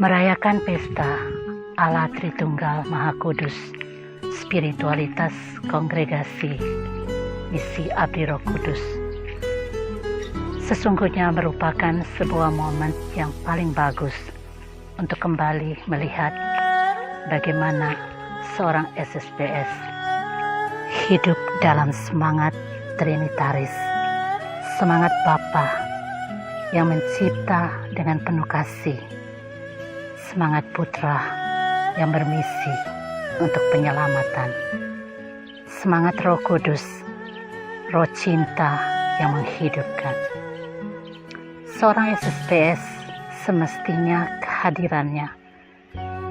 Merayakan pesta Allah Tritunggal Maha Kudus, spiritualitas kongregasi misi Abdi Roh Kudus, sesungguhnya merupakan sebuah momen yang paling bagus untuk kembali melihat bagaimana seorang SSPS hidup dalam semangat trinitaris, semangat Bapa yang mencipta dengan penuh kasih, semangat Putra yang bermisi untuk penyelamatan, semangat Roh Kudus, Roh cinta yang menghidupkan. Seorang SSPS semestinya kehadirannya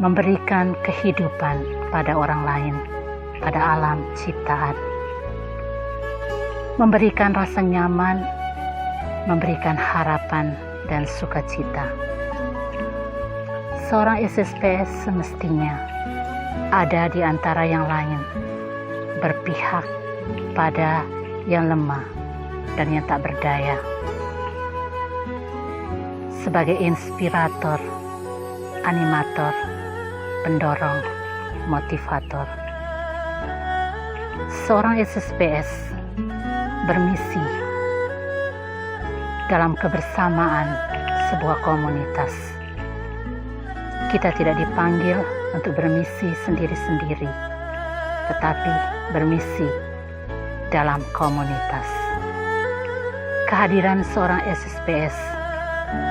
memberikan kehidupan pada orang lain, pada alam ciptaan, memberikan rasa nyaman, memberikan harapan dan sukacita. Seorang SSPS semestinya ada di antara yang lain, berpihak pada yang lemah dan yang tak berdaya, sebagai inspirator, animator, pendorong, motivator. Seorang SSPS bermisi dalam kebersamaan sebuah komunitas. Kita tidak dipanggil untuk bermisi sendiri-sendiri, tetapi bermisi dalam komunitas. Kehadiran seorang SSPS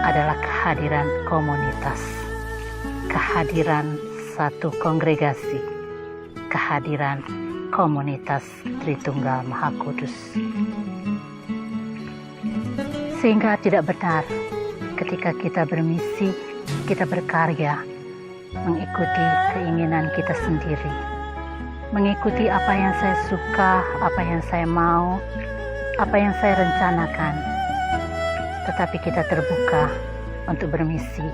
adalah kehadiran komunitas, kehadiran satu kongregasi, kehadiran komunitas Tritunggal Maha Kudus. Sehingga tidak benar ketika kita bermisi, kita berkarya mengikuti keinginan kita sendiri, mengikuti apa yang saya suka, apa yang saya mau, apa yang saya rencanakan. Tetapi kita terbuka untuk bermisi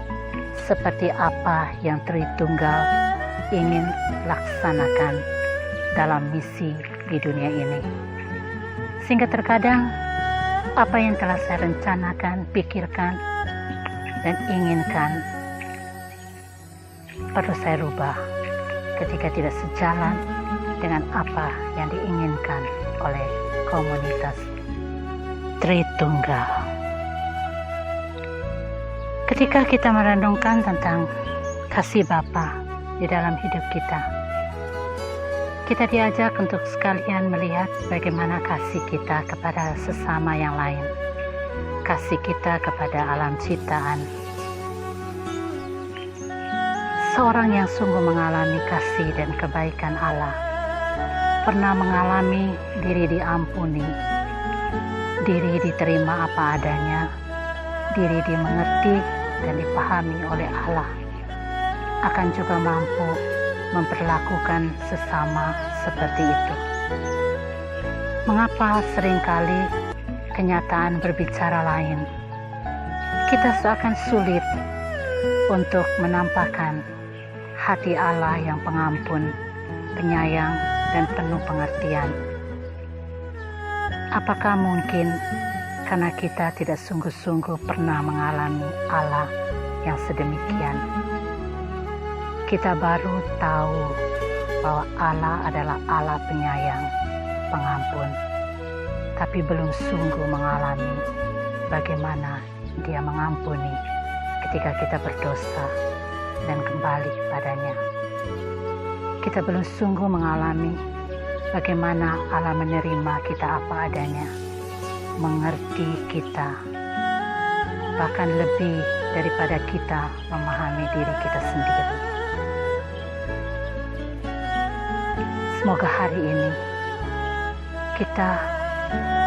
seperti apa yang Tritunggal ingin laksanakan dalam misi di dunia ini. Sehingga terkadang apa yang telah saya rencanakan, pikirkan, dan inginkan perlu saya rubah ketika tidak sejalan dengan apa yang diinginkan oleh komunitas Tritunggal. Ketika kita merenungkan tentang kasih Bapa di dalam hidup kita diajak untuk sekalian melihat bagaimana kasih kita kepada sesama yang lain, kasih kita kepada alam ciptaan. Seorang yang sungguh mengalami kasih dan kebaikan Allah, pernah mengalami diri diampuni, diri diterima apa adanya, diri dimengerti dan dipahami oleh Allah, akan juga mampu memperlakukan sesama seperti itu. Mengapa seringkali kenyataan berbicara lain? Kita seakan sulit untuk menampakkan hati Allah yang pengampun, penyayang, dan penuh pengertian. Apakah mungkin karena kita tidak sungguh-sungguh pernah mengalami Allah yang sedemikian? Kita baru tahu bahwa Allah adalah Allah penyayang, pengampun, tapi belum sungguh mengalami bagaimana Dia mengampuni ketika kita berdosa dan kembali padanya. Kita belum sungguh mengalami bagaimana Allah menerima kita apa adanya, mengerti kita, bahkan lebih daripada kita memahami diri kita sendiri. Semoga hari ini kita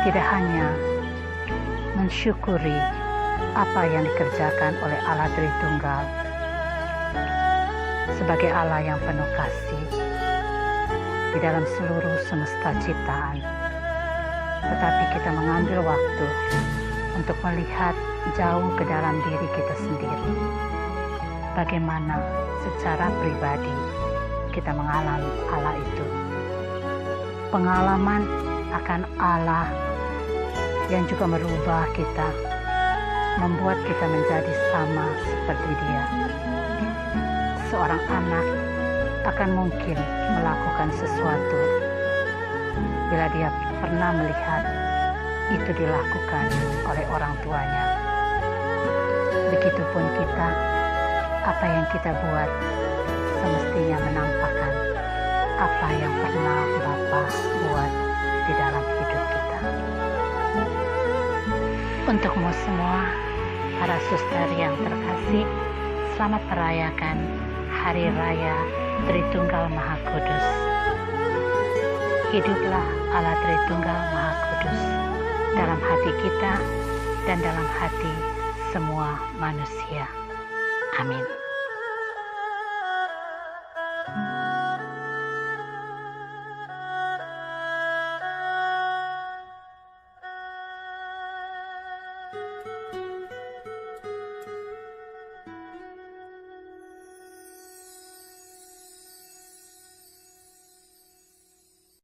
tidak hanya mensyukuri apa yang dikerjakan oleh Allah Tritunggal sebagai Allah yang penuh kasih di dalam seluruh semesta ciptaan, tetapi kita mengambil waktu untuk melihat jauh ke dalam diri kita sendiri, bagaimana secara pribadi kita mengalami Allah itu. Pengalaman akan Allah yang juga merubah kita, membuat kita menjadi sama seperti Dia. seorang anak akan mungkin melakukan sesuatu bila dia pernah melihat itu dilakukan oleh orang tuanya. Begitupun kita, apa yang kita buat semestinya menampakkan apa yang pernah Bapa buat di dalam hidup kita. Untukmu semua, para suster yang terkasih, selamat merayakan Hari Raya Tritunggal Maha Kudus. Hiduplah Allah Tritunggal Maha Kudus dalam hati kita dan dalam hati semua manusia. Amin.